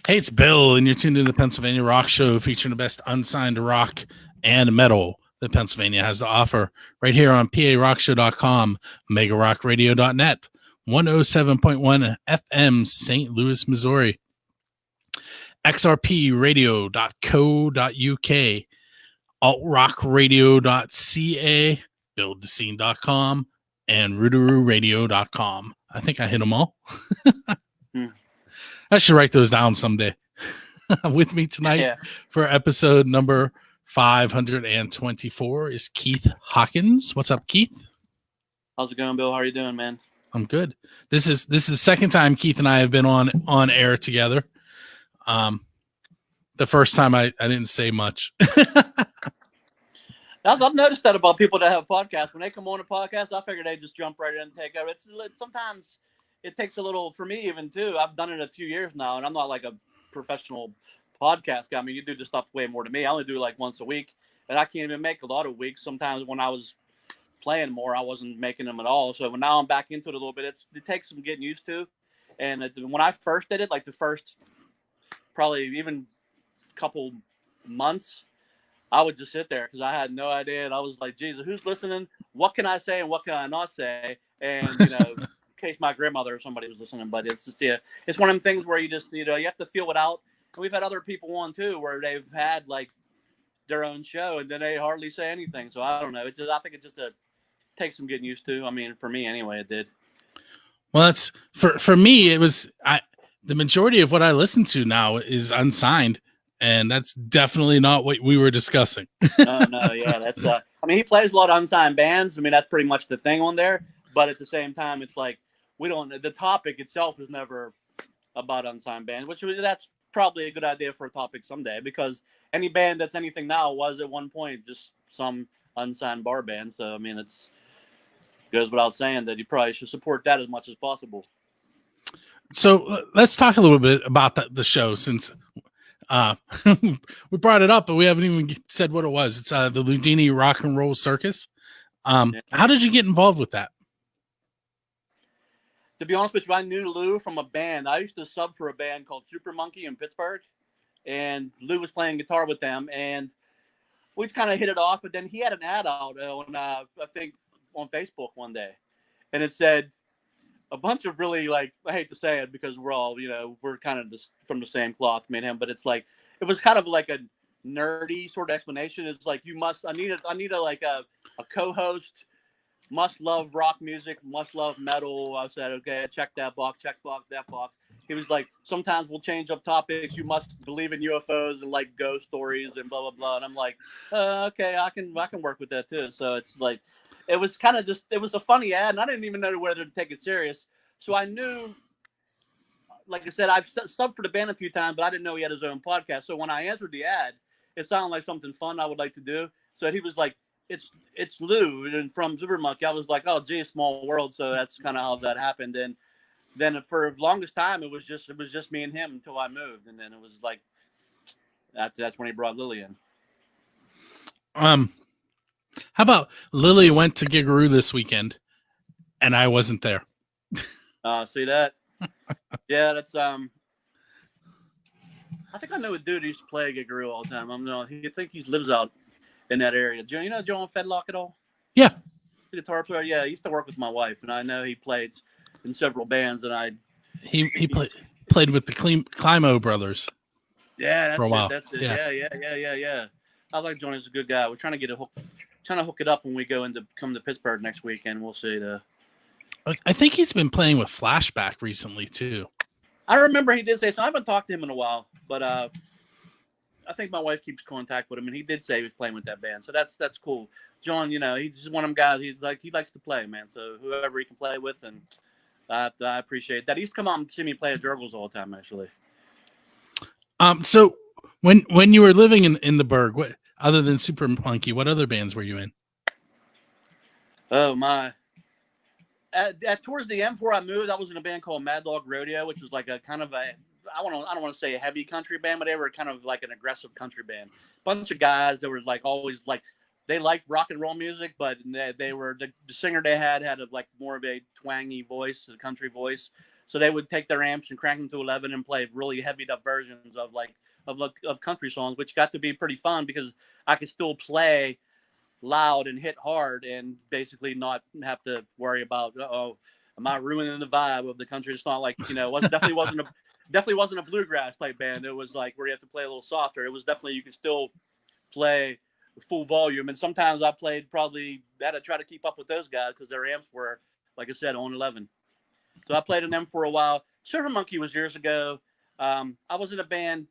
Hey, it's Bill, and you're tuned in to the Pennsylvania Rock Show, featuring the best unsigned rock and metal that Pennsylvania has to offer, right here on PARockShow.com, MegaRockRadio.net, 107.1 FM, St. Louis, Missouri, XRPRadio.co.uk, AltRockRadio.ca, BuildTheScene.com, and RoodarooRadio.com. I think I hit them all. I should write those down someday. With me tonight for episode number 524 is Keith Hawkins. What's up, Keith? How's it going, Bill? How are you doing, man? I'm good. This is the second time Keith and I have been on air together. The first time I didn't say much. I've noticed that about people that have podcasts. When they come on a podcast, I figure they just jump right in and take over. Sometimes it takes a little, for me even too. I've done it a few years now, and I'm not like a professional podcast guy. I mean, you do this stuff way more than me. I only do like once a week, and I can't even make a lot of weeks. Sometimes when I was playing more, I wasn't making them at all. So now I'm back into it a little bit. It takes some getting used to. And when I first did it, like the first probably even couple months, I would just sit there because I had no idea. And I was like, Jesus, who's listening? What can I say and what can I not say? And, in case my grandmother or somebody was listening. But it's just, it's one of them things where you just, you have to feel it out. And we've had other people on too where they've had like their own show and then they hardly say anything. So I don't know. I think it just takes some getting used to. I mean, for me anyway, it did. Well, that's for me. It was the majority of what I listen to now is unsigned. And that's definitely not what we were discussing. No, yeah, that's. I mean, he plays a lot of unsigned bands. I mean, that's pretty much the thing on there. But at the same time, it's like the topic itself is never about unsigned bands, that's probably a good idea for a topic someday, because any band that's anything now was at one point just some unsigned bar band. So I mean, it's goes without saying that you probably should support that as much as possible. So let's talk a little bit about the show, since. We brought it up, but we haven't even said what it was. It's the Loudini Rock and Roll Circus. How did you get involved with that? To be honest with you, I knew Lou from a band. I used to sub for a band called Super Monkey in Pittsburgh, and Lou was playing guitar with them, and we just kind of hit it off. But then he had an ad out on, I think, on Facebook one day, and it said a bunch of really, like, I hate to say it because we're all, we're kind of from the same cloth, me and him, but it's like, it was kind of like a nerdy sort of explanation. It's like, I need a co-host, must love rock music, must love metal. I said, okay, check that box, that box. He was like, sometimes we'll change up topics. You must believe in UFOs and like ghost stories and blah, blah, blah. And I'm like, okay, I can work with that too. So it's like, it was kind of just, it was a funny ad, and I didn't even know whether to take it serious. So I knew, like I said, I've subbed for the band a few times, but I didn't know he had his own podcast. So when I answered the ad, it sounded like something fun I would like to do. So he was like, it's Lou and from Super Monkey. I was like, oh, gee, small world. So that's kind of how that happened. And then for the longest time, it was just me and him until I moved. And then it was like, that's when he brought Lily in. How about Lily went to Gigaroo this weekend, and I wasn't there. See that? Yeah, that's I think I know a dude who used to play Gigaroo all the time. I think he lives out in that area. Do you know John Fedlock at all? Yeah, the guitar player. Yeah, he used to work with my wife, and I know he played in several bands. And he played with the Climo brothers. Yeah, for a while. That's it. Yeah. I like Johnny's a good guy. We're trying to hook it up when we come to Pittsburgh next weekend. We'll see. I think he's been playing with Flashback recently too. I remember he did say so. I haven't talked to him in a while, but I think my wife keeps contact with him, and he did say he was playing with that band. So that's cool. John, he's just one of them guys. He likes to play, man. So whoever he can play with, and I appreciate that. He used to come out and see me play at Jurgles all the time, actually. So when you were living in the Berg, what other than Super Monkey, what other bands were you in? Oh my! Towards the end before I moved, I was in a band called Dog Rodeo, which was like a kind of a I don't want to say a heavy country band, but they were kind of like an aggressive country band. Bunch of guys that were like always like they liked rock and roll music, but they were the singer they had a like more of a twangy voice, a country voice. So they would take their amps and crank them to 11 and play really heavied up versions of country songs, which got to be pretty fun because I could still play loud and hit hard and basically not have to worry about, am I ruining the vibe of the country? It's not like, it definitely wasn't a bluegrass type band. It was like where you have to play a little softer. It was definitely, you could still play full volume. And sometimes I played probably had to try to keep up with those guys because their amps were, like I said, on 11. So I played in them for a while. Silver Monkey was years ago. I was in a band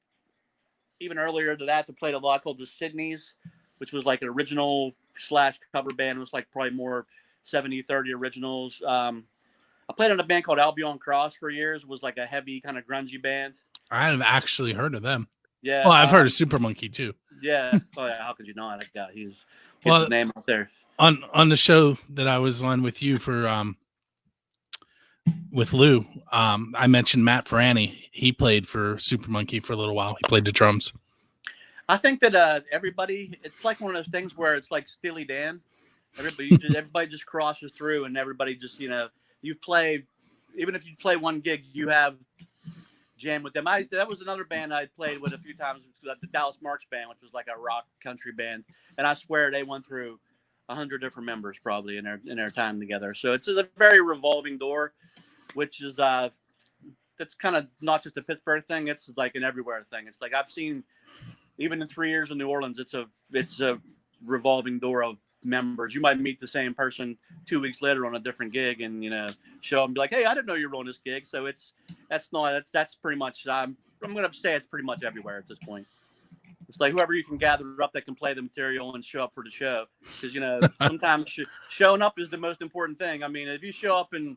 even earlier to that played a lot called the Sydneys, which was like an original / cover band. It was like probably more 70-30 originals. I played in a band called Albion Cross for years. It was like a heavy kind of grungy band. I have actually heard of them. Yeah. Well, I've heard of Super Monkey too. Yeah. Oh yeah. How could you not? That guy, he's his name out there. On the show that I was on with you for with Lou, I mentioned Matt Ferrani. He played for Super Monkey for a little while. He played the drums. I think that everybody, it's like one of those things where it's like Steely Dan. Everybody just crosses through, and everybody just, you play, even if you play one gig, you have jam with them. That was another band I played with a few times, the Dallas Marks Band, which was like a rock country band, and I swear they went through 100 different members probably in their time together. So it's a very revolving door, which is that's kind of not just a Pittsburgh thing. It's like an everywhere thing. It's like I've seen, even in 3 years in New Orleans, it's a revolving door of members. You might meet the same person 2 weeks later on a different gig, and show up and be like, "Hey, I didn't know you were on this gig." So that's pretty much. I'm gonna say it's pretty much everywhere at this point. It's like whoever you can gather up that can play the material and show up for the show, because sometimes showing up is the most important thing. I mean, if you show up and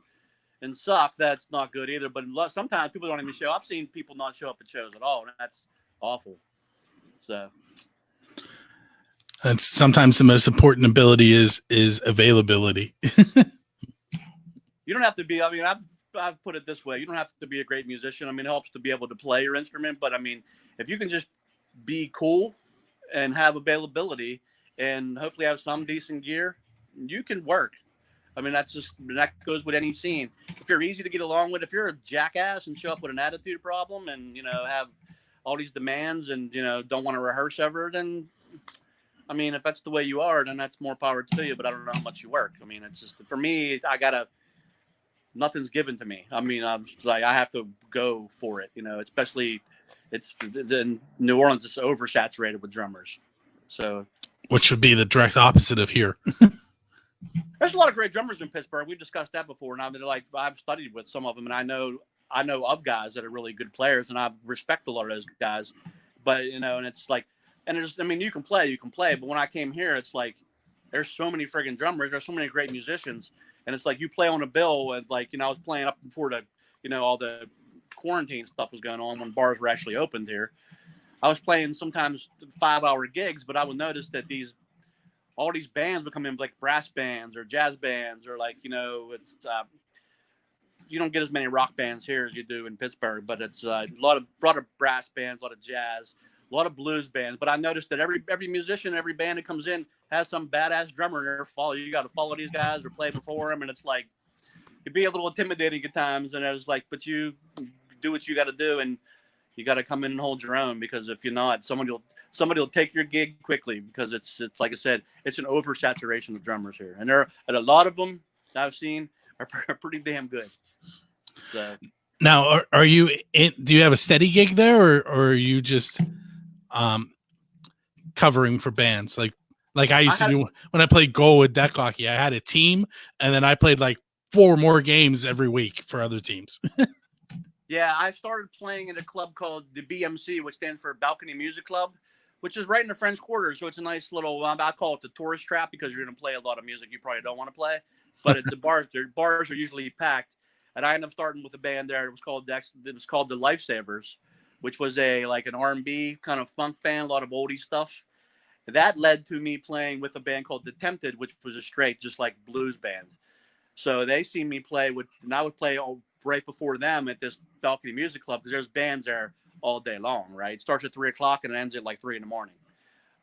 suck, that's not good either. But sometimes people don't even show. I've seen people not show up at shows at all, and that's awful. So that's sometimes the most important ability is availability. You don't have to be. I mean, I've put it this way: you don't have to be a great musician. I mean, it helps to be able to play your instrument, but I mean, if you can just be cool and have availability, and hopefully have some decent gear, you can work. I mean, that goes with any scene. If you're easy to get along with, if you're a jackass and show up with an attitude problem, and have all these demands, and don't want to rehearse ever, then I mean, if that's the way you are, then that's more power to you. But I don't know how much you work. I mean, it's just, for me, nothing's given to me. I mean, I'm just like, I have to go for it. Especially it's in New Orleans, it's oversaturated with drummers. So, which would be the direct opposite of here. There's a lot of great drummers in Pittsburgh. We've discussed that before. And I've studied with some of them, and I know of guys that are really good players, and I respect a lot of those guys. But and it's like, and you can play. But when I came here, it's like there's so many friggin' drummers. There's so many great musicians, and it's like you play on a bill. And like I was playing up before all the quarantine stuff was going on when bars were actually opened here. I was playing sometimes 5-hour gigs, but I would notice that all these bands would come in like brass bands or jazz bands, or like it's you don't get as many rock bands here as you do in Pittsburgh, but it's a lot of brass bands, a lot of jazz, a lot of blues bands. But I noticed that every musician, every band that comes in has some badass drummer in there. You got to follow these guys or play before them, and it's like it can be a little intimidating at times. And I was like, but you do what you got to do, and you got to come in and hold your own, because if you're not, somebody will take your gig quickly, because it's like I said, it's an oversaturation of drummers here, and a lot of them I've seen are pretty damn good. So now, are you do you have a steady gig there, or are you just covering for bands like I used to do when I played goal with deck hockey? I had a team, and then I played like 4 more games every week for other teams. Yeah, I started playing in a club called the BMC, which stands for Balcony Music Club, which is right in the French Quarter. So it's a nice little, I call it the tourist trap, because you're going to play a lot of music you probably don't want to play. But the bars are usually packed. And I ended up starting with a band there. It was called the Lifesavers, which was an R&B kind of funk band, a lot of oldie stuff. That led to me playing with a band called The Tempted, which was a straight, just like blues band. So they see me play and I would play right before them at this Balcony Music Club, because there's bands there all day long, right? It starts at 3:00 and it ends at like 3 a.m.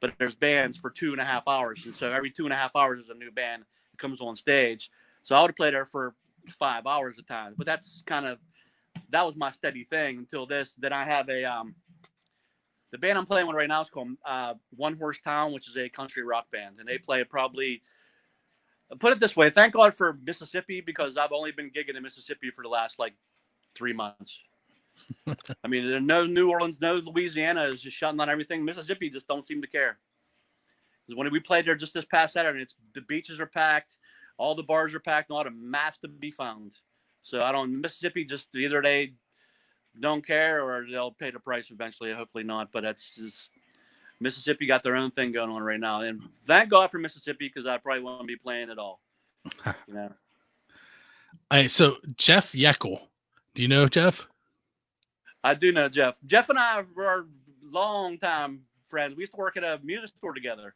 But there's bands for 2.5 hours. And so every 2.5 hours is a new band that comes on stage. So I would play there for 5 hours at times. But that's kind of, that was my steady thing until this. Then I have the band I'm playing with right now is called One Horse Town, which is a country rock band, and they play probably. Put it this way, thank God for Mississippi, because I've only been gigging in Mississippi for the last like 3 months. I mean, no New Orleans, no Louisiana is just shutting on everything. Mississippi just don't seem to care. Because when we played there just this past Saturday, the beaches are packed, all the bars are packed, not a mask to be found. So Mississippi just either they don't care or they'll pay the price eventually. Hopefully not, but that's just Mississippi got their own thing going on right now. And thank God for Mississippi, because I probably won't be playing at all. You know. All right, so Jeff Yeckel. Do you know Jeff? I do know Jeff. Jeff and I were long time friends. We used to work at a music store together.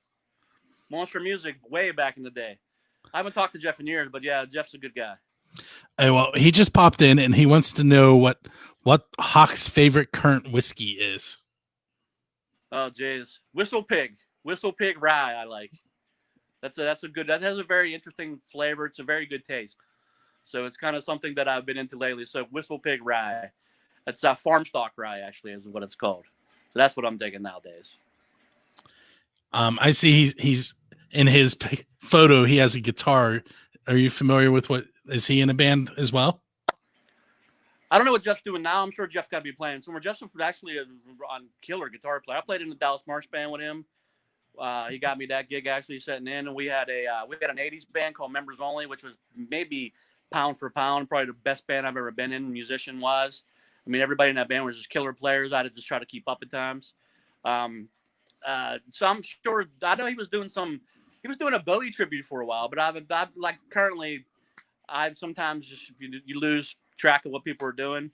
Monster Music way back in the day. I haven't talked to Jeff in years, but yeah, Jeff's a good guy. Well, he just popped in and he wants to know what Hawk's favorite current whiskey is. Oh, jeez. Whistle Pig rye. I like. That has a very interesting flavor. It's a very good taste. So it's kind of something that I've been into lately. So Whistle Pig rye. That's farm stock rye, actually, is what it's called. So that's what I'm digging nowadays. I see he's in his photo. He has a guitar. Are you familiar with is he in a band as well? I don't know what Jeff's doing now. I'm sure Jeff's got to be playing somewhere. Jeff's actually a killer guitar player. I played in the Dallas March band with him. He got me that gig actually setting in, and we had an '80s band called Members Only, which was maybe pound for pound probably the best band I've ever been in musician wise. I mean, everybody in that band was just killer players. I had to just try to keep up at times. So I'm sure, I know he was doing a Bowie tribute for a while, but I've like currently, I sometimes just, you lose track of what people are doing.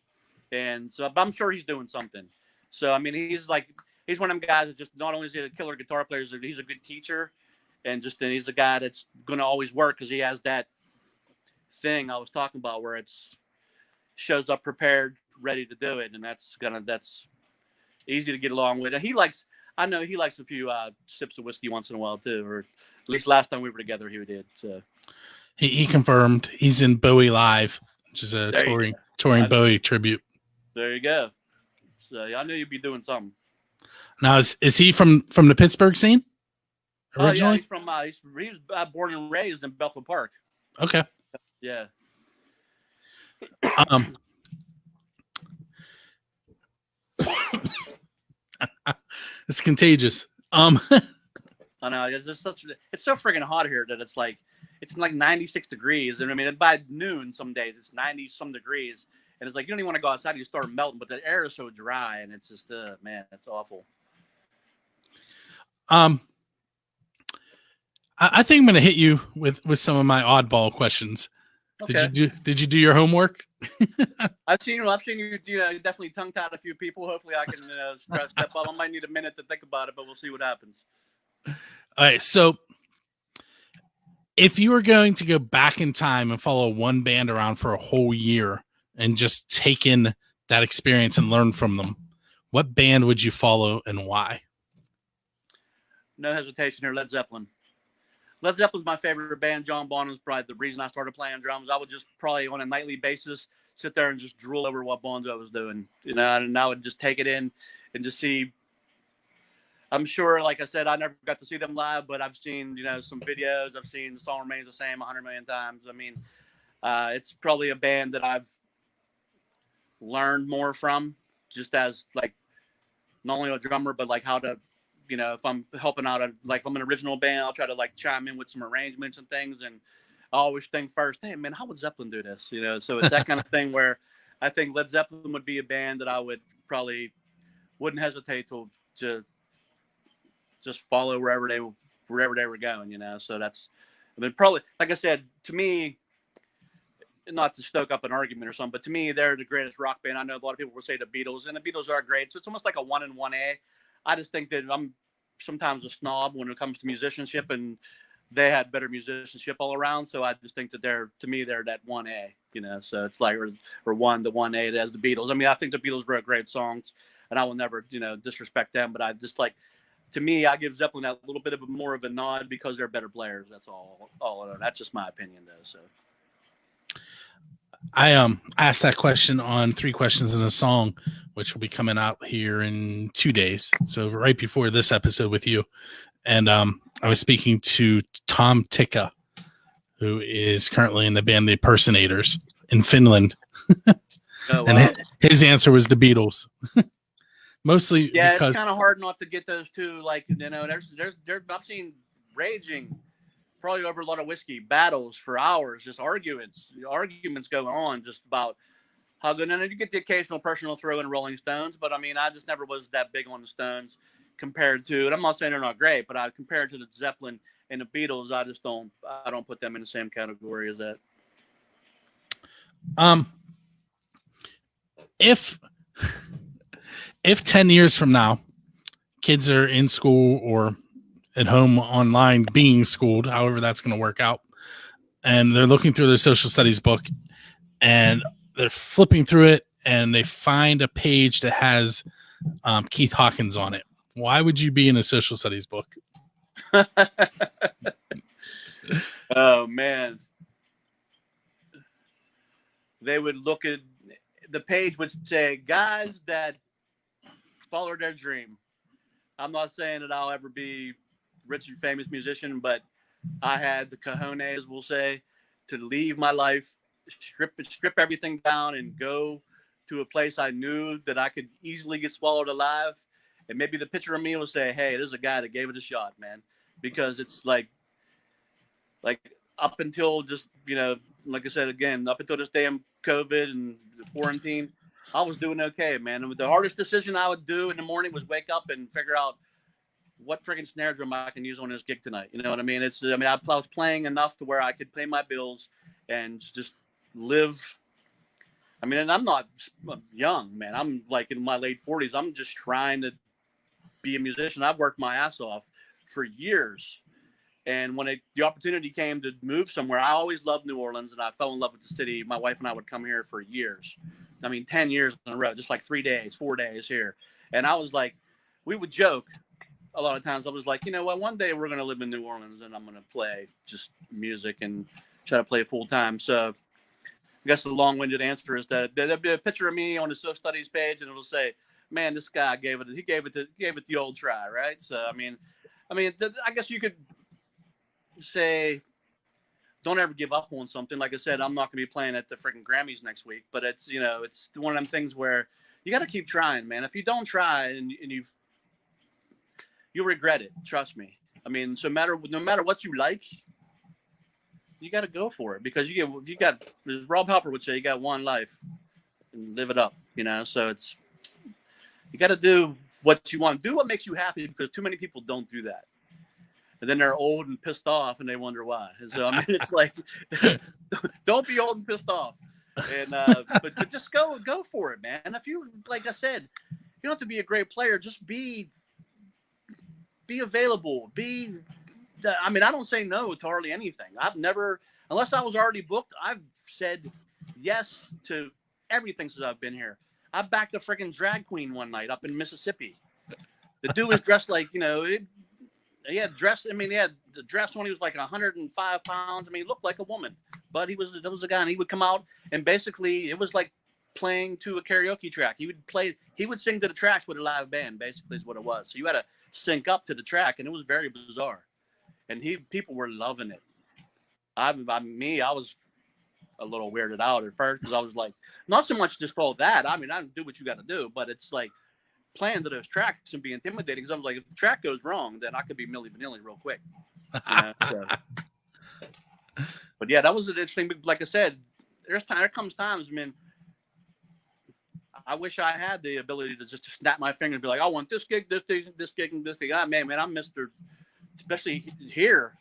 And so, but I'm sure he's doing something. So, I mean, he's one of them guys that just, not only is he a killer guitar player, he's a good teacher, and he's a guy that's going to always work, because he has that thing I was talking about where it's shows up prepared, ready to do it. And that's easy to get along with. And I know he likes a few sips of whiskey once in a while too, or at least last time we were together, he did. So he confirmed he's in Bowie Live, which is a touring Bowie tribute. There you go. So I knew you'd be doing something. Now, is he from the Pittsburgh scene originally? Oh yeah, he was born and raised in Bethel Park. Okay. Yeah. It's contagious. I know, it's so friggin' hot here that it's like 96 degrees, and I mean by noon some days it's 90 some degrees, and it's like you don't even want to go outside, you start melting, but the air is so dry, and it's just man, it's awful. I think I'm gonna hit you with some of my oddball questions. Okay. Did you do your homework? I've seen you definitely tongue-tied a few people. Hopefully I can step up. I might need a minute to think about it, but we'll see what happens. All right, so if you were going to go back in time and follow one band around for a whole year and just take in that experience and learn from them, what band would you follow and why? No hesitation here, Led Zeppelin. Led Zeppelin's my favorite band. John Bonham's probably the reason I started playing drums. I would just probably on a nightly basis sit there and just drool over what Bonzo was doing, and I would just take it in and just see. I'm sure, like I said, I never got to see them live, but I've seen, some videos. I've seen The Song Remains the Same 100 million times. I mean, it's probably a band that I've learned more from, just as like not only a drummer, but like how to, if I'm helping out, like I'm an original band, I'll try to like chime in with some arrangements and things. And I always think first, hey man, how would Zeppelin do this? So it's that kind of thing where I think Led Zeppelin would be a band that I would probably wouldn't hesitate to just follow wherever they were going, So that's, probably, like I said, to me, not to stoke up an argument or something, but to me, they're the greatest rock band. I know a lot of people will say the Beatles, and the Beatles are great. So it's almost like a 1 and 1A. I just think that I'm sometimes a snob when it comes to musicianship, and they had better musicianship all around. So I just think that they're that 1A, So it's like, or the 1A as the Beatles. I mean, I think the Beatles wrote great songs, and I will never, disrespect them, but I just like, to me, I give Zeppelin that little bit of more of a nod because they're better players. That's all. That's just my opinion, though. So, I asked that question on 3 Questions in a Song, which will be coming out here in 2 days. So right before this episode with you. And I was speaking to Tom Tikka, who is currently in the band The Impersonators in Finland. Oh, wow. And his answer was the Beatles. Mostly because it's kind of hard not to get those two. Like, you know, there's I've seen raging, probably over a lot of whiskey, battles for hours, just arguments going on just about how good. And then you get the occasional person will throw in Rolling Stones, but I mean, I just never was that big on the Stones compared to, and I'm not saying they're not great, but I compared to the Zeppelin and the Beatles, I don't put them in the same category as that. If 10 years from now, kids are in school or at home online being schooled, however that's going to work out, and they're looking through their social studies book and they're flipping through it and they find a page that has Keith Hawkins on it, why would you be in a social studies book? Oh, man. They would look at the page would say, guys that follow their dream. I'm not saying that I'll ever be rich and famous musician, but I had the cojones, we'll say, to leave my life, strip everything down and go to a place I knew that I could easily get swallowed alive. And maybe the picture of me will say, hey, there's a guy that gave it a shot, man. Because it's like up until just, you know, like I said, again, up until this damn COVID and quarantine, I was doing okay, man. And the hardest decision I would do in the morning was wake up and figure out what freaking snare drum I can use on this gig tonight. You know what I mean? I was playing enough to where I could pay my bills and just live. I mean, and I'm not young, man. I'm like in my late 40s. I'm just trying to be a musician. I've worked my ass off for years. And when the opportunity came to move somewhere, I always loved New Orleans, and I fell in love with the city. My wife and I would come here for years. I mean, 10 years in a row, just like 3 days, 4 days here. And I was like, we would joke a lot of times. I was like, you know what, one day we're going to live in New Orleans, and I'm going to play just music and try to play full time. So I guess the long-winded answer is that there'll be a picture of me on the social studies page, and it'll say, man, this guy gave it the old try, right? So, I mean, I guess you could say don't ever give up on something. Like I said, I'm not going to be playing at the freaking Grammys next week, but it's, you know, it's one of them things where you got to keep trying, man. If you don't try and you'll regret it. Trust me. I mean, no matter what you like, you got to go for it because you got, as Rob Halford would say, you got one life and live it up, you know? So you got to do what you want, do what makes you happy, because too many people don't do that. And then they're old and pissed off, and they wonder why. And so I mean, it's like, don't be old and pissed off, and but just go for it, man. If you, like I said, you don't have to be a great player. Just be available. I mean, I don't say no to hardly anything. I've never, unless I was already booked, I've said yes to everything since I've been here. I backed a freaking drag queen one night up in Mississippi. The dude was dressed like, you know. He had dressed. I mean, he had the dress when he was like 105 pounds. I mean, he looked like a woman, but there was a guy, and he would come out, and basically it was like playing to a karaoke track. He would sing to the tracks with a live band, basically is what it was. So you had to sync up to the track, and it was very bizarre. And people were loving it. I was a little weirded out at first because I was like, not so much just all that. I mean, I do what you got to do, but it's like, playing to those tracks and be intimidating, because I was like, if the track goes wrong, then I could be Milli Vanilli real quick. You know? So. But yeah, that was an interesting. Like I said, there comes times, man. I wish I had the ability to just snap my finger and be like, I want this gig, this gig, this gig, and this gig. Man, I'm Mr. Especially here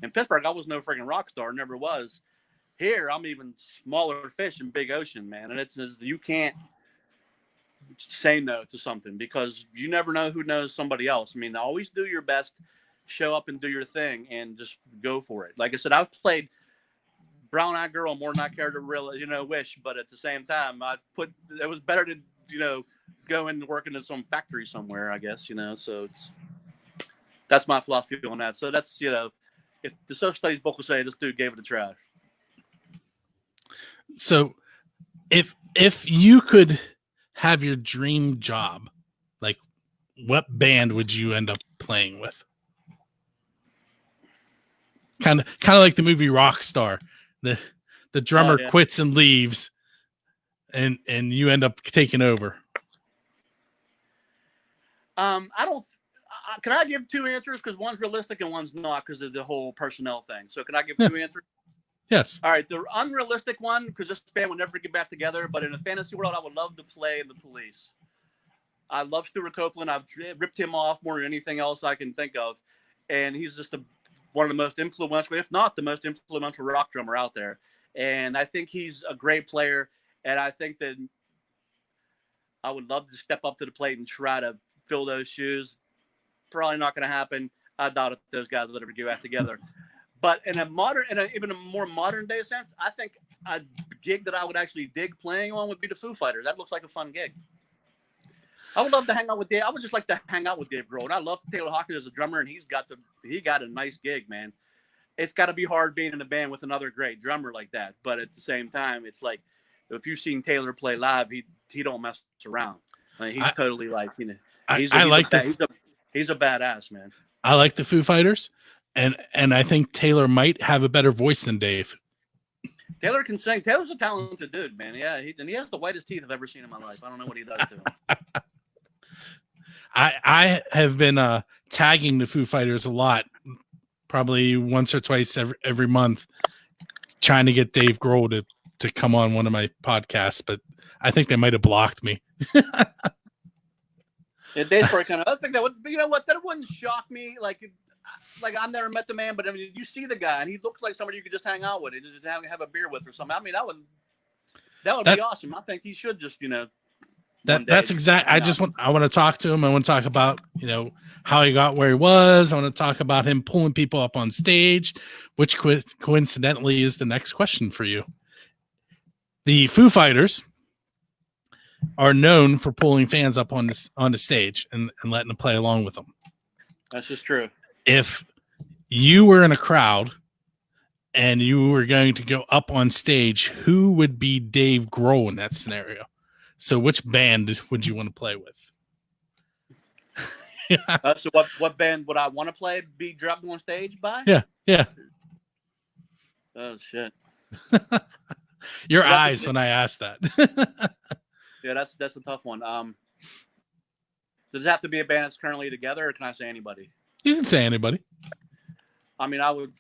in Pittsburgh, I was no freaking rock star, never was. Here, I'm even smaller fish in big ocean, man. And it's you can't say no to something, because you never know who knows somebody else. I mean, always do your best, show up and do your thing, and just go for it. Like I said, I've played Brown Eyed Girl more than I care to really, wish, but at the same time, it was better to, go and work into some factory somewhere, I guess, so that's my philosophy on that. So that's, if the social studies book will say this dude gave it a try. So if you could have your dream job, like what band would you end up playing with? Kind of like the movie Rockstar. The drummer quits and leaves, and you end up taking over. I don't. Can I give two answers? Because one's realistic and one's not, because of the whole personnel thing. So can I give two answers? Yes. All right. The unrealistic one, because this band would never get back together. But in a fantasy world, I would love to play the Police. I love Stuart Copeland. I've ripped him off more than anything else I can think of, and he's just one of the most influential, if not the most influential, rock drummer out there. And I think he's a great player. And I think that I would love to step up to the plate and try to fill those shoes. Probably not going to happen. I doubt if those guys would ever get back together. But in even a more modern day sense, I think a gig that I would actually dig playing on would be the Foo Fighters. That looks like a fun gig. I would love to hang out with Dave. I would just like to hang out with Dave Grohl. And I love Taylor Hawkins as a drummer, and he got a nice gig, man. It's got to be hard being in a band with another great drummer like that. But at the same time, it's like if you've seen Taylor play live, he don't mess around. He's totally like, he's a badass, man. I like the Foo Fighters, and I think Taylor might have a better voice than Dave. Taylor can sing. Taylor's a talented dude, man. Yeah, he has the whitest teeth I've ever seen in my life. I don't know what he does to him. I have been tagging the Foo Fighters a lot, probably once or twice every month, trying to get Dave Grohl to come on one of my podcasts, but I think they might have blocked me. Yeah, Dave's probably kind of. I think that would. You know what? That wouldn't shock me. Like I've never met the man, but I mean, you see the guy, and he looks like somebody you could just hang out with, and just have a beer with or something. I mean, that would be awesome. I think he should just, That's exact. I want to talk to him. I want to talk about, how he got where he was. I want to talk about him pulling people up on stage, which coincidentally is the next question for you. The Foo Fighters are known for pulling fans up on the stage and letting them play along with them. That's just true. If you were in a crowd and you were going to go up on stage, who would be Dave Grohl in that scenario? So which band would you want to play with? Yeah. So what band would I want to play? Be dropped on stage by? Yeah. Oh shit. Your eyes when I asked that. Yeah, that's a tough one. Does it have to be a band that's currently together, or can I say anybody? You can say anybody. I mean, I would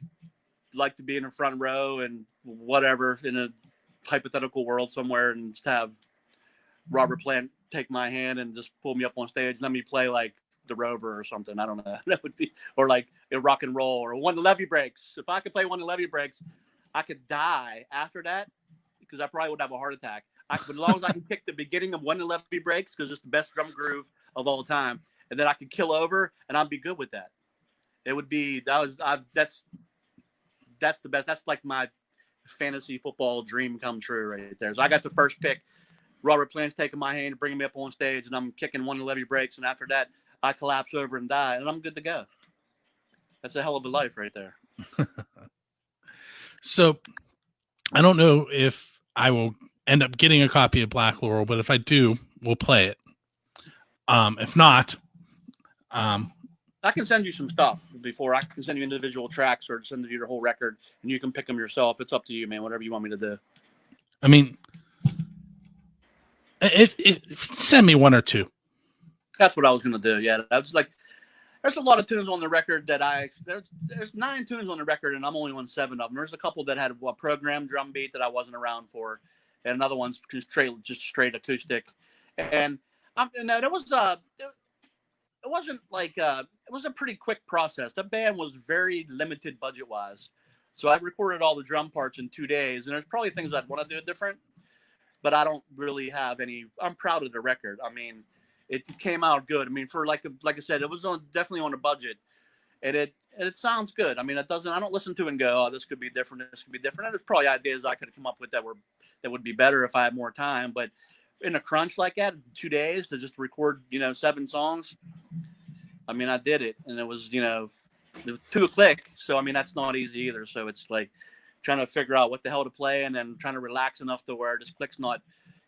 like to be in the front row and whatever in a hypothetical world somewhere, and just have Robert Plant take my hand and just pull me up on stage and let me play like the Rover or something. I don't know. That would be, or like a rock and roll, or One of the Levee Breaks. If I could play One of the Levee Breaks, I could die after that because I probably would have a heart attack. But as long as I can kick the beginning of One of the Levee Breaks, because it's the best drum groove of all time, and then I could kill over, and I'd be good with that. It would be that's the best. That's like my fantasy football dream come true right there. So I got the first pick. Robert Plant's taking my hand and bringing me up on stage, and I'm kicking One of the Levee Breaks, and after that, I collapse over and die, and I'm good to go. That's a hell of a life right there. So I don't know if I will end up getting a copy of Black Laurel, but if I do, we'll play it. If not, I can send you some stuff before. I can send you individual tracks or send you your whole record, and you can pick them yourself. It's up to you, man. Whatever you want me to do. I mean, if send me one or two. That's what I was gonna do. Yeah, that's like. There's a lot of tunes on the record that there's 9 tunes on the record, and I'm only on 7 of them. There's a couple that had a programmed drum beat that I wasn't around for, and another one's just straight acoustic. And it was a pretty quick process. The band was very limited budget wise, so I recorded all the drum parts in 2 days. And there's probably things I'd want to do different, but I don't really have any. I'm proud of the record. I mean, it came out good. I mean, for like I said, it was definitely on a budget, and it sounds good. I mean, I don't listen to it and go, oh, this could be different. This could be different. And there's probably ideas I could have come up with that would be better if I had more time. But in a crunch like that, 2 days to just record, 7 songs. I mean, I did it, and it was, to a click. So I mean, that's not easy either. So it's like trying to figure out what the hell to play, and then trying to relax enough to where this click's not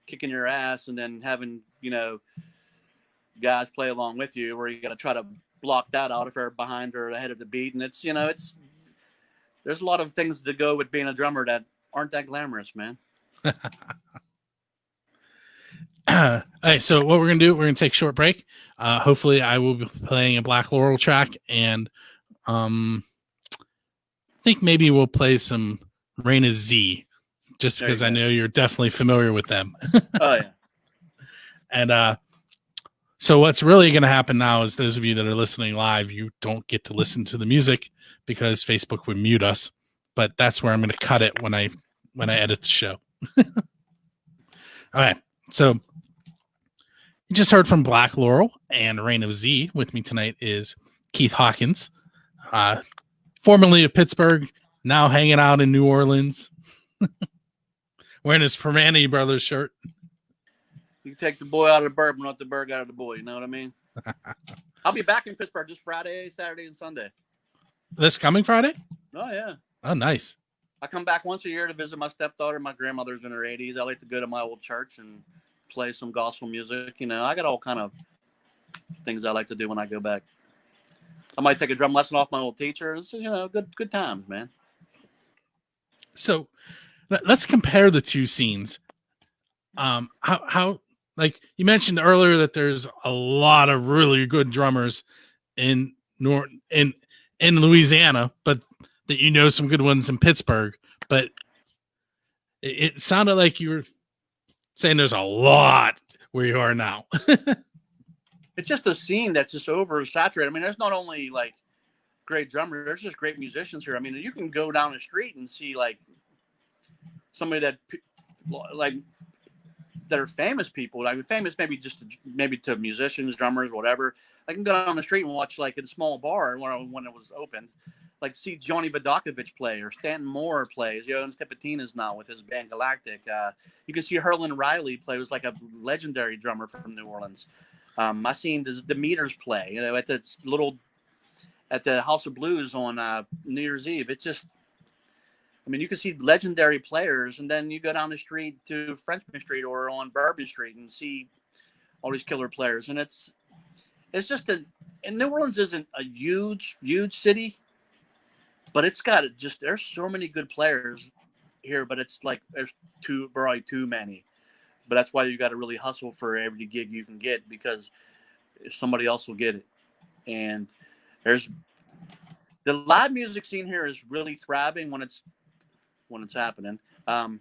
kicking your ass, and then having, you know, guys play along with you where you got to try to block that out if they're behind or ahead of the beat. And it's, you know, there's a lot of things to go with being a drummer that aren't that glamorous, man. All right, so what we're gonna do, we're gonna take a short break. Hopefully I will be playing a Black Laurel track, and I think maybe we'll play some Raina Z, just because I know you're definitely familiar with them. Oh yeah. And so what's really going to happen now is, those of you that are listening live, you don't get to listen to the music because Facebook would mute us. But that's where I'm going to cut it when I edit the show. All right. So you just heard from Black Laurel and Reign of Z. With me tonight is Keith Hawkins, formerly of Pittsburgh, now hanging out in New Orleans, wearing his Permane Brothers shirt. You can take the boy out of the bird, but not the bird out of the boy. You know what I mean? I'll be back in Pittsburgh this Friday, Saturday, and Sunday. This coming Friday? Oh, yeah. Oh, nice. I come back once a year to visit my stepdaughter. My grandmother's in her 80s. I like to go to my old church and play some gospel music. You know, I got all kind of things I like to do when I go back. I might take a drum lesson off my old teacher. It's, you know, good times, man. So let's compare the two scenes. How like you mentioned earlier that there's a lot of really good drummers in Louisiana, but that you know some good ones in Pittsburgh. But it sounded like you were saying there's a lot where you are now. It's just a scene that's just oversaturated. I mean, there's not only like great drummers, there's just great musicians here. I mean, you can go down the street and see like somebody that like that are famous people. Like famous maybe to musicians, drummers, whatever. I can go down the street and watch like in a small bar when it was open, like see Johnny Vodakovich play or Stanton Moore plays. Jonas Tipitinas now with his band Galactic. You can see Herlin Riley play, who's like a legendary drummer from New Orleans. I seen the Meters play, you know, at the House of Blues on New Year's Eve. It's just, I mean, you can see legendary players, and then you go down the street to Frenchman Street or on Bourbon Street and see all these killer players. And it's just and New Orleans isn't a huge city, but it's got there's so many good players here, but it's like there's probably too many. But that's why you got to really hustle for every gig you can get, because if somebody else will get it. And there's the live music scene here is really thriving when it's happening. The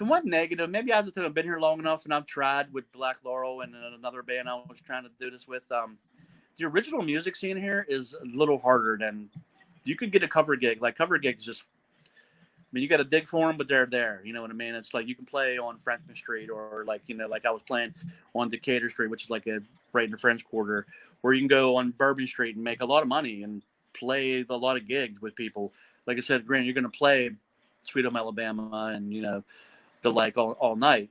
one negative, maybe I've just been here long enough and I've tried with Black Laurel and another band I was trying to do this with. The original music scene here is a little harder than you could get a cover gig. Like cover gigs just, I mean, you got to dig for them, but they're there. You know what I mean? It's like you can play on Frenchman Street or like, you know, like I was playing on Decatur Street, which is like right in the French Quarter, where you can go on Bourbon Street and make a lot of money and play a lot of gigs with people. Like I said, Grant, you're going to play Sweet Home Alabama and, you know, the like all night,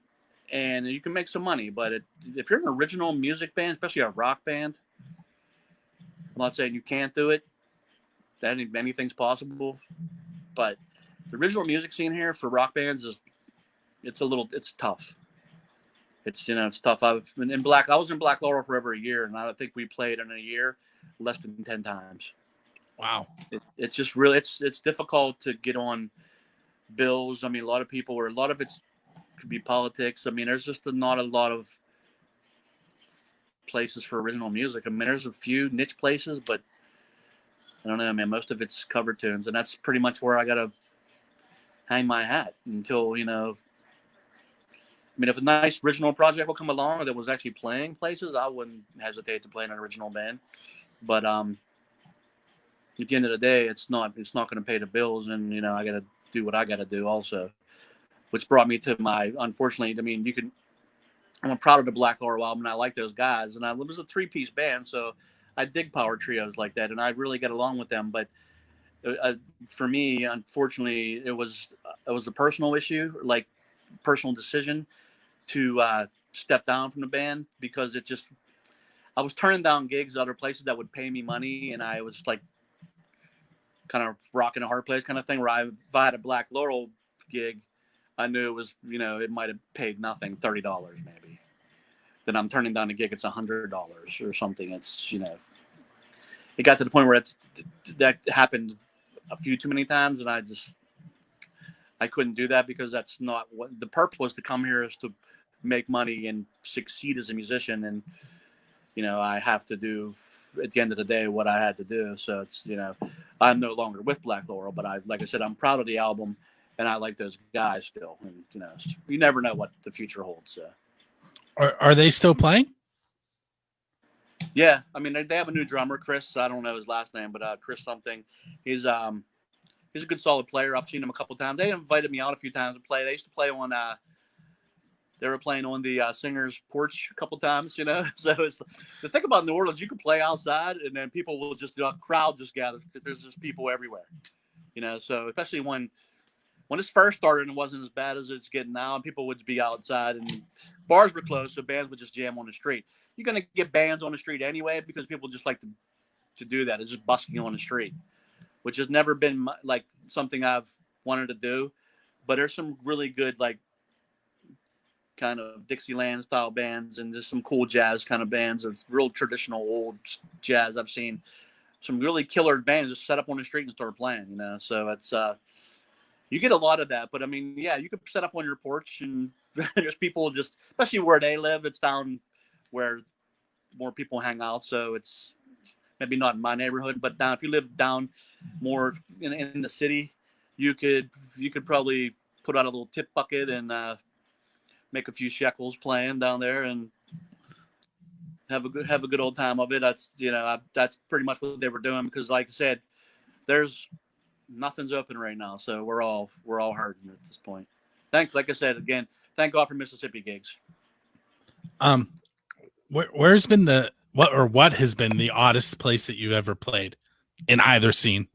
and you can make some money. But if you're an original music band, especially a rock band, I'm not saying you can't do it. Anything's possible, but the original music scene here for rock bands it's tough. It's tough. I was in Black Laurel for over a year, and I don't think we played in a year less than 10 times. Wow. It's just really, it's difficult to get on bills. I mean, a lot of it could be politics. I mean, there's just not a lot of places for original music. I mean, there's a few niche places, but I don't know, man, most of it's cover tunes, and that's pretty much where I got to hang my hat until, you know, I mean, if a nice original project will come along that was actually playing places, I wouldn't hesitate to play in an original band. But at the end of the day, it's not going to pay the bills, and, you know, I got to do what I got to do also, which brought me to unfortunately, I mean, I'm proud of the Black Laurel album, and I like those guys, and it was a 3-piece band, so I dig power trios like that, and I really get along with them. But for me, unfortunately, it was a personal issue, like personal decision to step down from the band, because I was turning down gigs at other places that would pay me money, and I was like kind of rocking a hard place kind of thing. Where if I had a Black Laurel gig, I knew it was, it might have paid nothing, $30 maybe. Then I'm turning down a gig, it's $100 or something. It's, it got to the point where that happened a few too many times, and I couldn't do that, because that's not what the purpose was. To come here is to make money and succeed as a musician, and I have to do at the end of the day what I had to do. So it's, I'm no longer with Black Laurel, but like I said, I'm proud of the album, and I like those guys still. And you never know what the future holds. So. Are they still playing? Yeah, I mean they have a new drummer, Chris. I don't know his last name, but Chris something. He's a good solid player. I've seen him a couple times. They invited me out a few times to play. They used to play on. They were playing on the singer's porch a couple times, So it's the thing about New Orleans, you can play outside, and then people will just crowd just gathers. There's just people everywhere, So especially when this first started, and it wasn't as bad as it's getting now, and people would be outside, and bars were closed, so bands would just jam on the street. You're gonna get bands on the street anyway, because people just like to do that. It's just busking on the street, which has never been like something I've wanted to do. But there's some really good kind of Dixieland style bands, and just some cool jazz kind of bands, or real traditional old jazz. I've seen some really killer bands just set up on the street and start playing, So it's you get a lot of that. But I mean, yeah, you could set up on your porch, and there's people just, especially where they live, it's down where more people hang out. So it's maybe not in my neighborhood, but down if you live down more in the city, you could probably put out a little tip bucket and make a few shekels playing down there and have a good old time of it. That's that's pretty much what they were doing, because like I said, nothing's open right now, so we're all hurting at this point. Like I said again, thank God for Mississippi gigs. Where's been what has been the oddest place that you ever played in either scene?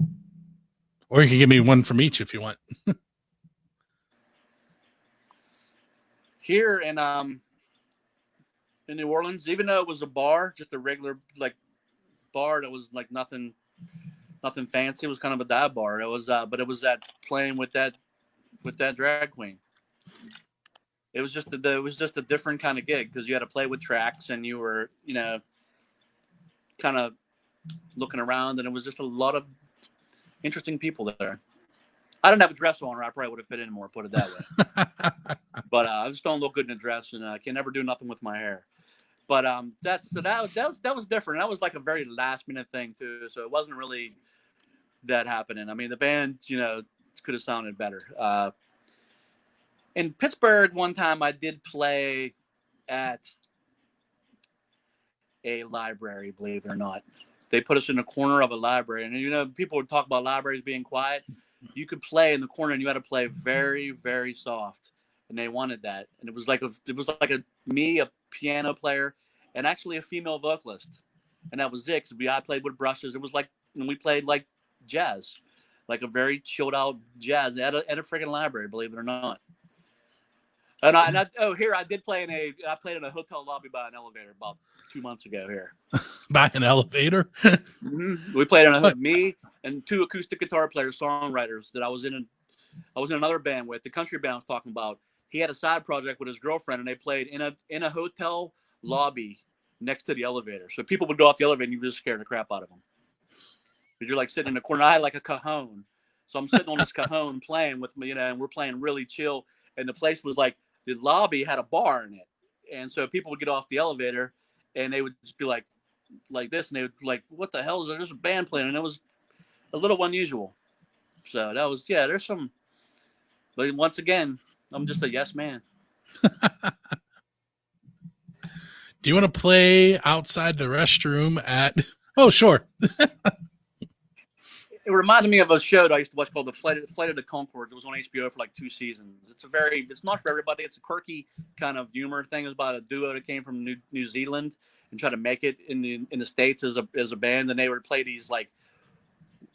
Or you can give me one from each if you want. Here in New Orleans, even though it was a bar, just a regular bar that was nothing fancy, it was kind of a dive bar. It was but it was that playing with that drag queen. It was just a different kind of gig, because you had to play with tracks, and you were kind of looking around, and it was just a lot of interesting people there. I didn't have a dress on, or I probably would have fit in more, put it that way. But I just don't look good in a dress, and I can never do nothing with my hair. But that was different. That was like a very last minute thing too, so it wasn't really that happening. I mean, the band, could have sounded better. In Pittsburgh, one time I did play at a library, believe it or not. They put us in the corner of a library, and people would talk about libraries being quiet. You could play in the corner, and you had to play very, very soft, and they wanted that. And it was like me, a piano player, and actually a female vocalist, and that was it. I played with brushes. It was and we played like jazz, like a very chilled out jazz at a freaking library, believe it or not. And I did play I played in a hotel lobby by an elevator about 2 months ago here. By an elevator? Mm-hmm. We played on me and two acoustic guitar players, songwriters that I was in another band with. The country band I was talking about. He had a side project with his girlfriend, and they played in a hotel lobby next to the elevator. So people would go off the elevator, and you just scared the crap out of them. Because you're sitting in the corner. I had a cajon. So I'm sitting on this cajon playing with me, and we're playing really chill. And the place was the lobby had a bar in it. And so people would get off the elevator, and they would just be like this, and they would what the hell is there? There's a band playing, and it was a little unusual. So that was, there's some, but once again, I'm just a yes man. Do you want to play outside the restroom at, oh, sure. It reminded me of a show that I used to watch called The Flight of the Conchords. It was on HBO for 2 seasons. It's not for everybody. It's a quirky kind of humor thing. It's about a duo that came from New Zealand and tried to make it in the States as a band. And they would play these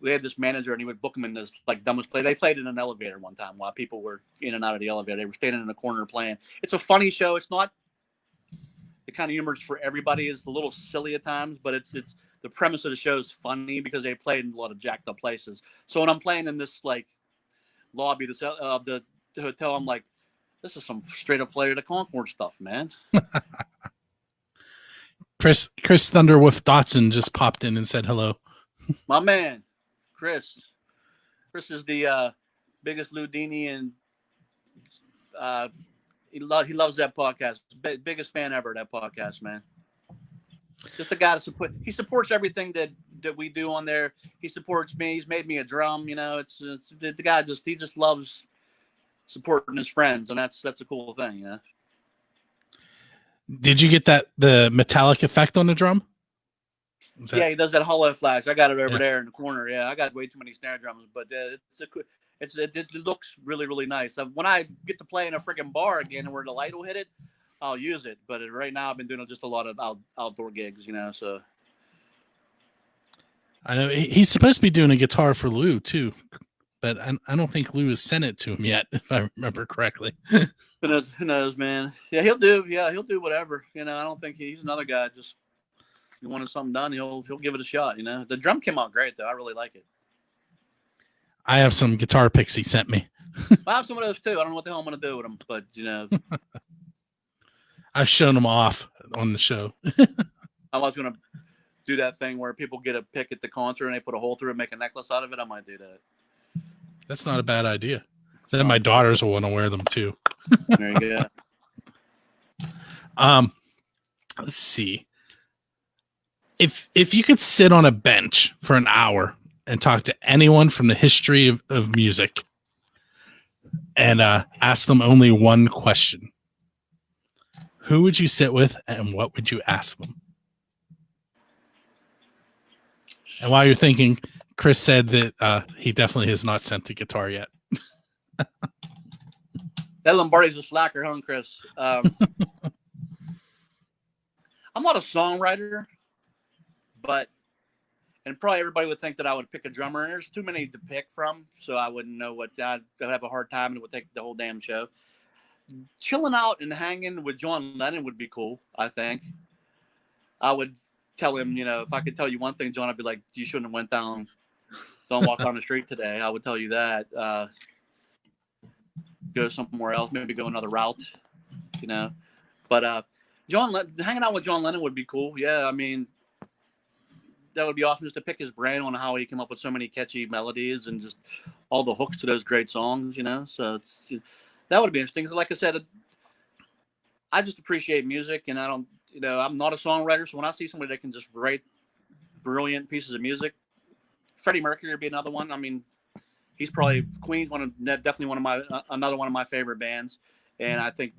they had this manager, and he would book them in this dumbest play. They played in an elevator one time while people were in and out of the elevator. They were standing in the corner playing. It's a funny show. It's not the kind of humor for everybody is a little silly at times, but it's the premise of the show is funny because they played in a lot of jacked up places. So when I'm playing in this like lobby of the hotel, I'm like, this is some straight up Flight of the Conchords stuff, man. Chris Thunderwolf Dotson just popped in and said hello. My man, Chris. Chris is the biggest Loudini, and he loves that podcast. Biggest fan ever of that podcast, man. Just a guy to support. He supports everything that we do on there. He supports me. He's made me a drum. You know, it's the guy he just loves supporting his friends, and that's a cool thing. You know. Did you get the metallic effect on the drum? Yeah, he does that hollow flash. I got it over there in the corner. Yeah, I got way too many snare drums, but it looks really, really nice. When I get to play in a freaking bar again where the light will hit it, I'll use it. But right now I've been doing just a lot of outdoor gigs, you know. So I know he's supposed to be doing a guitar for Lou too, but I don't think Lou has sent it to him yet, if I remember correctly. Who knows, man? Yeah, he'll do whatever. You know, I don't think he's another guy. Just if you wanted something done, he'll give it a shot. You know, the drum came out great though. I really like it. I have some guitar picks he sent me. I have some of those too. I don't know what the hell I'm going to do with them, but you know, I've shown them off on the show. I was going to do that thing where people get a pick at the concert and they put a hole through it and make a necklace out of it. I might do that. That's not a bad idea. Then my daughters will want to wear them too. There you go. Let's see. If you could sit on a bench for an hour and talk to anyone from the history of music and ask them only one question, who would you sit with and what would you ask them? And while you're thinking, Chris said that he definitely has not sent the guitar yet. That Lombardi's a slacker, huh, Chris? I'm not a songwriter, and probably everybody would think that I would pick a drummer, and there's too many to pick from, so I wouldn't know I'd have a hard time, and it would take the whole damn show. Chilling out and hanging with John Lennon would be cool, I think. I would tell him, you know, if I could tell you one thing, John, I'd be like, you shouldn't have don't walk down the street today. I would tell you that. Go somewhere else, maybe go another route, you know. But hanging out with John Lennon would be cool. Yeah, I mean, that would be awesome just to pick his brain on how he came up with so many catchy melodies and just all the hooks to those great songs, you know. So that would be interesting. Like I said, I just appreciate music, and I'm not a songwriter, so when I see somebody that can just write brilliant pieces of music, Freddie Mercury would be another one. I mean, he's probably Queen's definitely another one of my favorite bands, and I think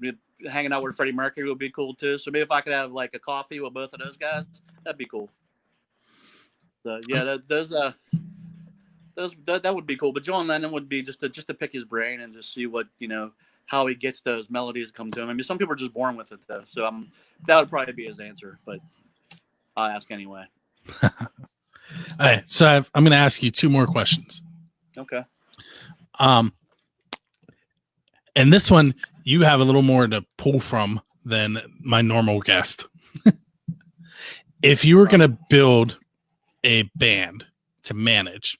hanging out with Freddie Mercury would be cool too. So maybe if I could have like a coffee with both of those guys, that'd be cool. So yeah, that would be cool. But John Lennon would be just to pick his brain and just see what, you know, how he gets those melodies come to him. I mean, some people are just born with it though. So that would probably be his answer, but I'll ask anyway. All right, so I'm going to ask you two more questions. Okay. And this one you have a little more to pull from than my normal guest. If you were going to build a band to manage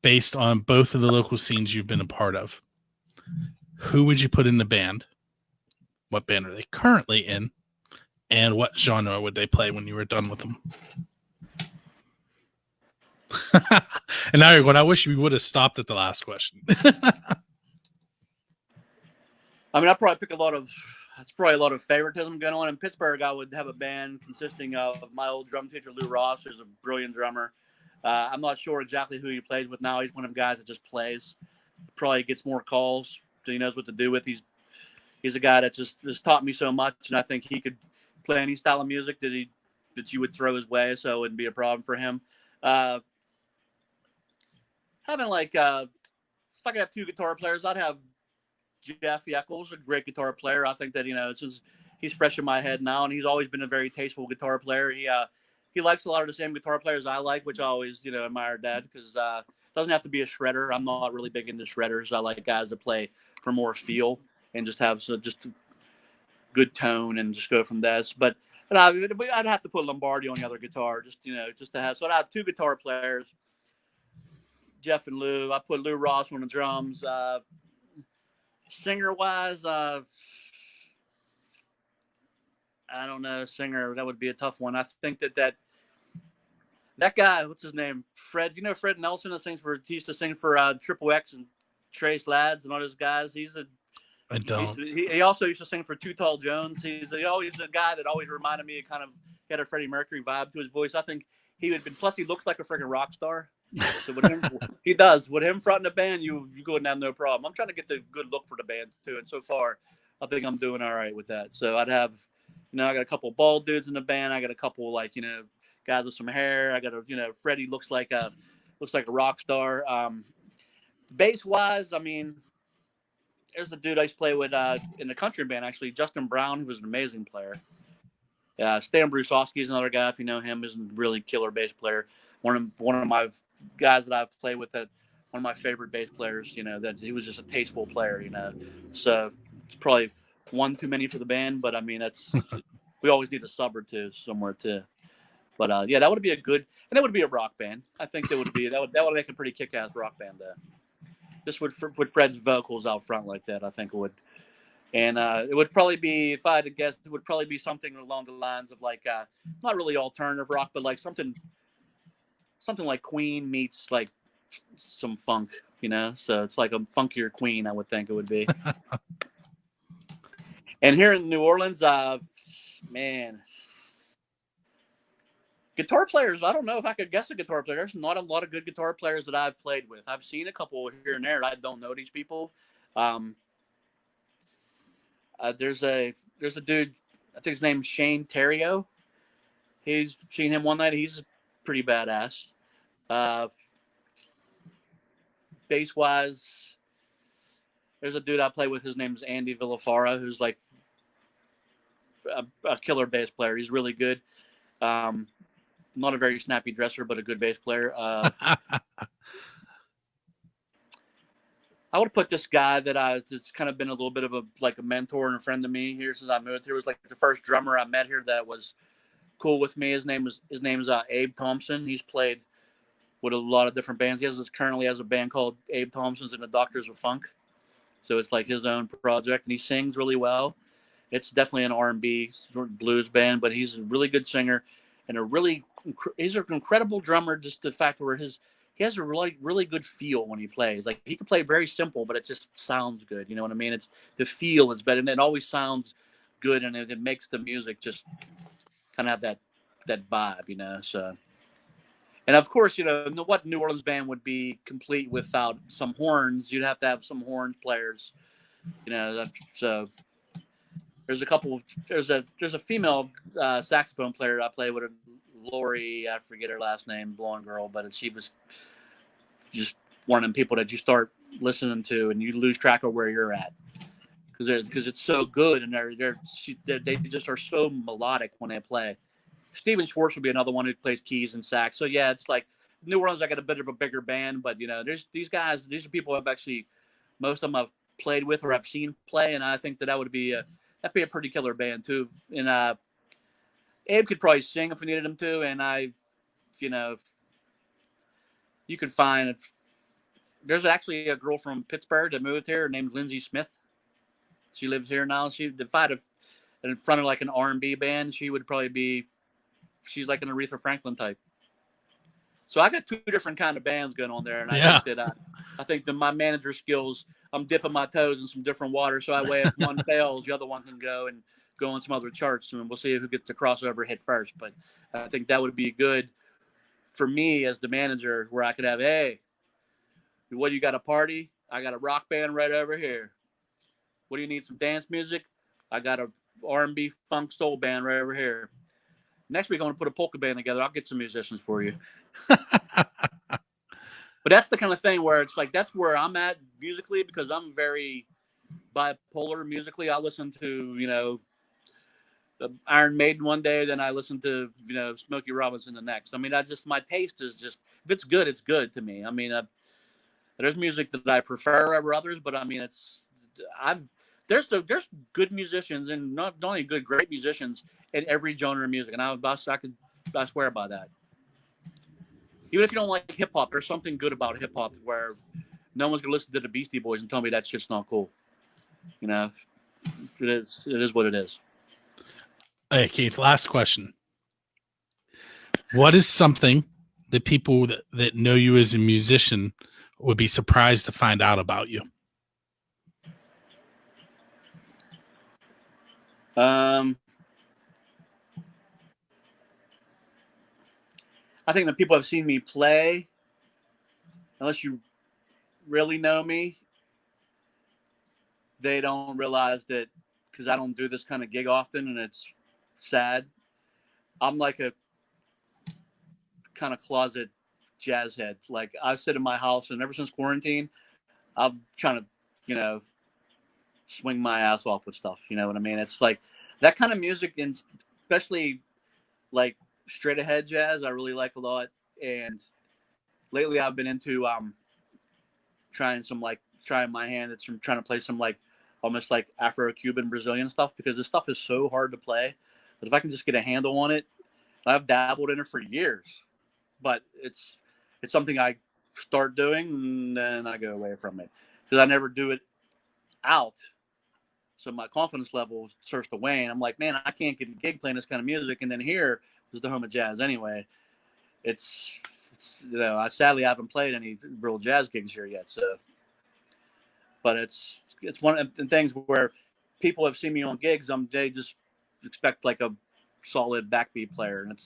based on both of the local scenes you've been a part of, who would you put in the band? What band are they currently in? And what genre would they play when you were done with them? And now you're going, I wish we would have stopped at the last question. I mean, I'd probably pick a lot of favoritism going on. In Pittsburgh, I would have a band consisting of my old drum teacher, Lou Ross, who's a brilliant drummer. I'm not sure exactly who he plays with now. He's one of the guys that just plays. Probably gets more calls, so he knows what to do with. He's a guy that just taught me so much, and I think he could play any style of music that you would throw his way, so it wouldn't be a problem for him. Having if I could have two guitar players, I'd have Jeff Yeckles, a great guitar player. I think that, you know, since he's fresh in my head now, and he's always been a very tasteful guitar player. He likes a lot of the same guitar players I like, which I always, you know, admired that, because it doesn't have to be a shredder. I'm not really big into shredders. I like guys that play for more feel and just have good tone and just go from there. But I'd have to put Lombardi on the other guitar, just just to have. So I'd have two guitar players, Jeff and Lou. I put Lou Ross on the drums. Singer wise, I don't know. Singer, that would be a tough one. I think that guy, what's his name? Fred. You know Fred Nelson that sings for. He used to sing for Triple X and Trace Lads and all those guys. I don't. He also used to sing for Too Tall Jones. He's always a guy that always reminded me of kind of had a Freddie Mercury vibe to his voice. I think he would been. Plus, he looks like a freaking rock star. So with him, he does. With him fronting the band, you go down no problem. I'm trying to get the good look for the band too, and so far, I think I'm doing all right with that. So I'd have, I got a couple bald dudes in the band. I got a couple guys with some hair. I got Freddie looks like a rock star. Bass wise, I mean, there's a dude I used to play with in the country band actually, Justin Brown, who was an amazing player. Stan Brusowski is another guy. If you know him, is a really killer bass player. One of my guys that I've played with, that one of my favorite bass players. That he was just a tasteful player. So it's probably one too many for the band, but I mean we always need a sub or two somewhere too. But that would be a good, and that would be a rock band. I think that would make a pretty kick-ass rock band though. Just with Fred's vocals out front like that, I think it would. And it would probably be, if I had to guess, it would probably be something along the lines of like not really alternative rock, but like something like Queen meets like some funk, So it's like a funkier Queen, I would think it would be. And here in New Orleans, man, guitar players, I don't know if I could guess a guitar player. There's not a lot of good guitar players that I've played with. I've seen a couple here and there, and I don't know these people. There's a dude, I think his name's Shane Terrio. He's seen him one night. He's pretty badass. Bass wise, there's a dude I play with. His name's Andy Villafara, who's like a killer bass player. He's really good. Not a very snappy dresser, but a good bass player. I would put this guy that it's kind of been a little bit of a mentor and a friend to me here since I moved here. It was like the first drummer I met here that was cool with me. His name's Abe Thompson. He's played with a lot of different bands. Currently has a band called Abe Thompson's and the Doctors of Funk. So it's like his own project, and he sings really well. It's definitely an R&B sort of blues band, but he's a really good singer and he's an incredible drummer. Just the fact where he has a really good feel when he plays. Like he can play very simple, but it just sounds good. You know what I mean? It's the feel is better, and it always sounds good, and it makes the music just kind of have that vibe, So, and of course, what New Orleans band would be complete without some horns? You'd have to have some horns players, So there's a couple. There's a female saxophone player I play with, Lori. I forget her last name, blonde girl, but she was just one of them people that you start listening to and you lose track of where you're at because it's so good, and they just are so melodic when they play. Steven Schwartz would be another one who plays keys and sax. So yeah, it's like New Orleans. I got a bit of a bigger band, but there's these guys. These are people I've actually most of them I've played with or I've seen play, and I think that would be that'd be a pretty killer band too. And Abe could probably sing if we needed him to, and if you could find. There's actually a girl from Pittsburgh that moved here named Lindsay Smith. She lives here now. If I had in front of like an R&B band, she would probably be. She's like an Aretha Franklin type. So I got two different kind of bands going on there, and I think that my manager skills, I'm dipping my toes in some different water, so that way if one fails, the other one can go on some other charts, and we'll see who gets the crossover hit first. But I think that would be good for me as the manager, where I could have, hey, what, you got a party? I got a rock band right over here. What do you need, some dance music? I got a R&B funk soul band right over here. Next week, I'm going to put a polka band together. I'll get some musicians for you. But that's the kind of thing where it's like, that's where I'm at musically, because I'm very bipolar musically. I listen to, Iron Maiden one day, then I listen to, Smokey Robinson the next. I mean, my taste is just, if it's good, it's good to me. I mean, there's music that I prefer over others, but I mean, there's good musicians, and not only good, great musicians in every genre of music, and I swear by that. Even if you don't like hip hop, there's something good about hip hop where no one's gonna listen to the Beastie Boys and tell me that shit's not cool. You know, it is what it is. Hey, Keith, last question. What is something that people that know you as a musician would be surprised to find out about you? I think that people have seen me play, unless you really know me, they don't realize that, because I don't do this kind of gig often, and it's sad. I'm like a kind of closet jazz head. Like, I sit in my house, and ever since quarantine, I'm trying to, swing my ass off with stuff. You know what I mean? It's like that kind of music, and especially like straight ahead jazz, I really like a lot. And lately, I've been into trying my hand at trying to play some like almost like Afro-Cuban Brazilian stuff, because this stuff is so hard to play. But if I can just get a handle on it, I've dabbled in it for years, but it's something I start doing and then I go away from it because I never do it out. So my confidence level starts to wane. I'm like, man, I can't get a gig playing this kind of music. And then here is the home of jazz anyway. It's I sadly haven't played any real jazz gigs here yet. So, but it's one of the things where people have seen me on gigs. They just expect like a solid backbeat player, and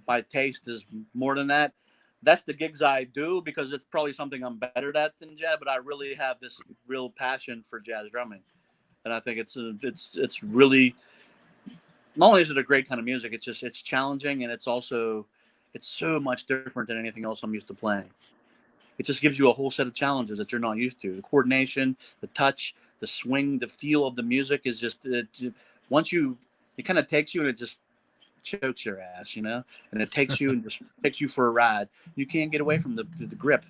my taste is more than that. That's the gigs I do because it's probably something I'm better at than jazz. But I really have this real passion for jazz drumming, and I think it's really, not only is it a great kind of music, it's challenging, and it's so much different than anything else I'm used to playing. It just gives you a whole set of challenges that you're not used to. The coordination, the touch, the swing, the feel of the music is just it kind of takes you and it just chokes your ass, and it takes you and just takes you for a ride. You can't get away from the grip.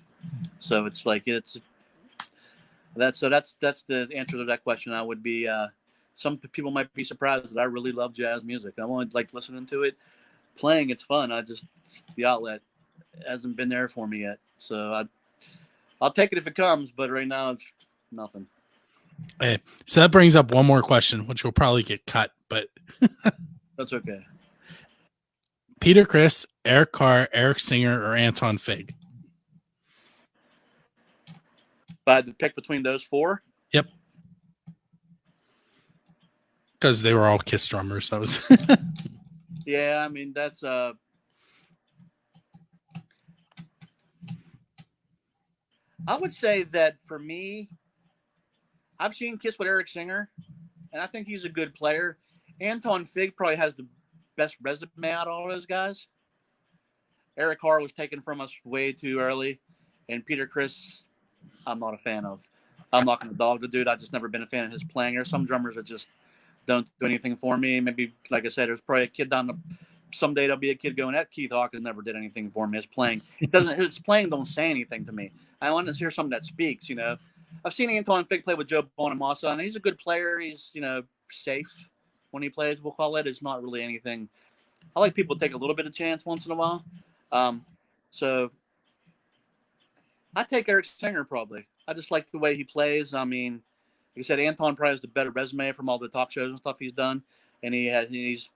So it's like that's the answer to that question. I would be some people might be surprised that I really love jazz music. I only like listening to it. Playing, it's fun. The outlet hasn't been there for me yet. So I'll take it if it comes, but right now it's nothing. Hey, so that brings up one more question, which will probably get cut, but that's okay. Peter Criss, Eric Carr, Eric Singer, or Anton Fig? If I had to pick between those four? Yep. Because they were all Kiss drummers. That was yeah, I mean, that's I would say that for me, I've seen Kiss with Eric Singer, and I think he's a good player. Anton Fig probably has the best resume out of all those guys. Eric Carr was taken from us way too early, and Peter Criss, I'm not a fan of. I'm not going to dog the dude. I've just never been a fan of his playing. There's some drummers that just don't do anything for me. Maybe, like I said, there's probably a kid someday there'll be a kid going, that Keith Hawkins never did anything for me. His playing don't say anything to me. I want to hear something that speaks, I've seen Anton Fig play with Joe Bonamassa, and he's a good player. He's, safe when he plays, we'll call it. It's not really anything. I like people to take a little bit of chance once in a while. So I take Eric Singer probably. I just like the way he plays. I mean, like I said, Anton probably has the better resume from all the talk shows and stuff he's done, and he's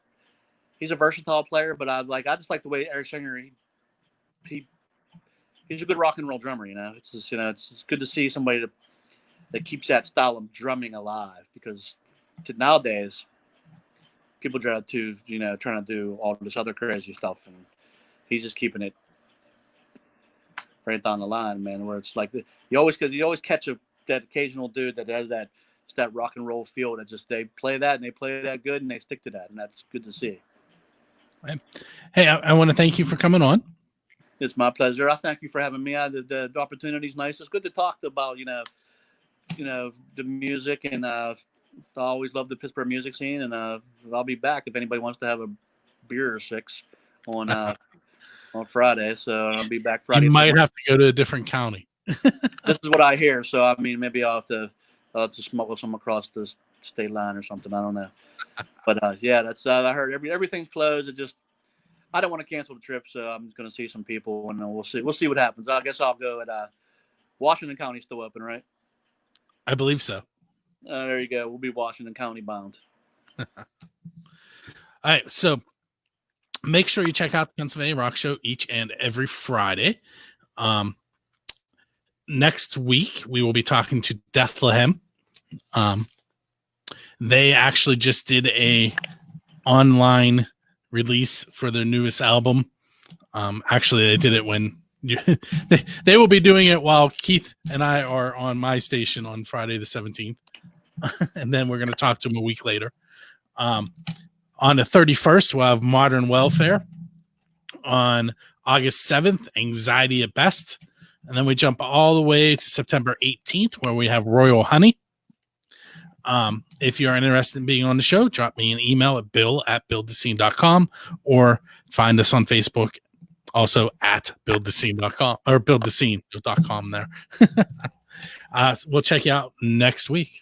a versatile player. But I just like the way Eric Singer he's a good rock and roll drummer. It's just it's good to see somebody that keeps that style of drumming alive, because nowadays people try to trying to do all this other crazy stuff, and he's just keeping it right down the line, man. Where it's like you always catch that occasional dude that has that rock and roll feel that just they play that and they play that good and they stick to that, and that's good to see. Hey, I want to thank you for coming on. It's my pleasure. I thank you for having me. The opportunity's nice. It's good to talk about the music, and I always love the Pittsburgh music scene, and I'll be back if anybody wants to have a beer or six on Friday. So I'll be back Friday. You might have to go to a different county. This is what I hear. So, I mean, maybe I'll have to to smuggle some across the state line or something. I don't know. But yeah, that's I heard everything's closed. I don't want to cancel the trip, so I'm just going to see some people, and we'll see what happens. I guess I'll go at Washington County's still open, right? I believe so. There you go. We'll be Washington County bound. All right, so make sure you check out the Pennsylvania Rock Show each and every Friday. Next week, we will be talking to Deathlehem. They actually just did a online release for their newest album. Actually, they did it when they will be doing it while Keith and I are on my station on Friday the 17th. And then we're going to talk to them a week later. On the 31st, we'll have Modern Welfare. On August 7th, Anxiety at Best. And then we jump all the way to September 18th, where we have Royal Honey. If you're interested in being on the show, drop me an email at bill@buildthescene.com or find us on Facebook, also at buildthescene.com or buildthescene.com there. We'll check you out next week.